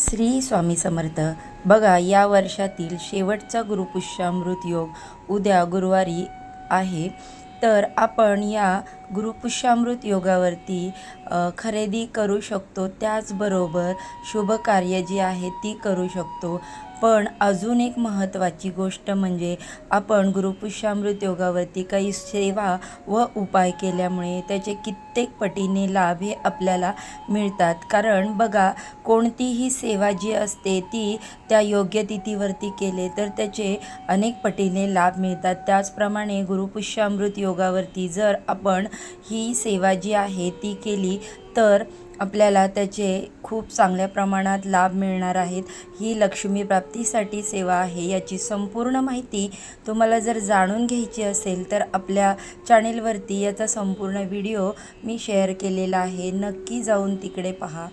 श्री स्वामी समर्थ. बघा, या वर्षातील शेवटचा गुरुपुष्यामृत योग उद्या गुरुवारी आहे. तर आपण या गुरुपुष्यामृत योगावरती खरेदी करू शकतो, त्याचबरोबर शुभ कार्य जी आहे ती करू शकतो. पण अजून एक महत्त्वाची गोष्ट म्हणजे आपण गुरुपुष्यामृत योगावरती काही सेवा व उपाय केल्यामुळे त्याचे कित्येक पटीने लाभ हे आपल्याला मिळतात. कारण बघा, कोणतीही सेवा जी असते ती त्या योग्य तिथीवरती केले तर त्याचे अनेक पटीने लाभ मिळतात. त्याचप्रमाणे गुरुपुष्यामृत योगावरती जर आपण ही सेवा जी आहे ती केली तर आपल्याला त्याचे खूप चांगल्या प्रमाणात लाभ मिळणार आहेत. ही लक्ष्मी प्राप्तीसाठी सेवा आहे. याची संपूर्ण माहिती तुम्हाला जर जाणून घ्यायची असेल तर आपल्या चॅनेलवरती याचा संपूर्ण व्हिडिओ मी शेअर केलेला आहे. नक्की जाऊन तिकडे पहा.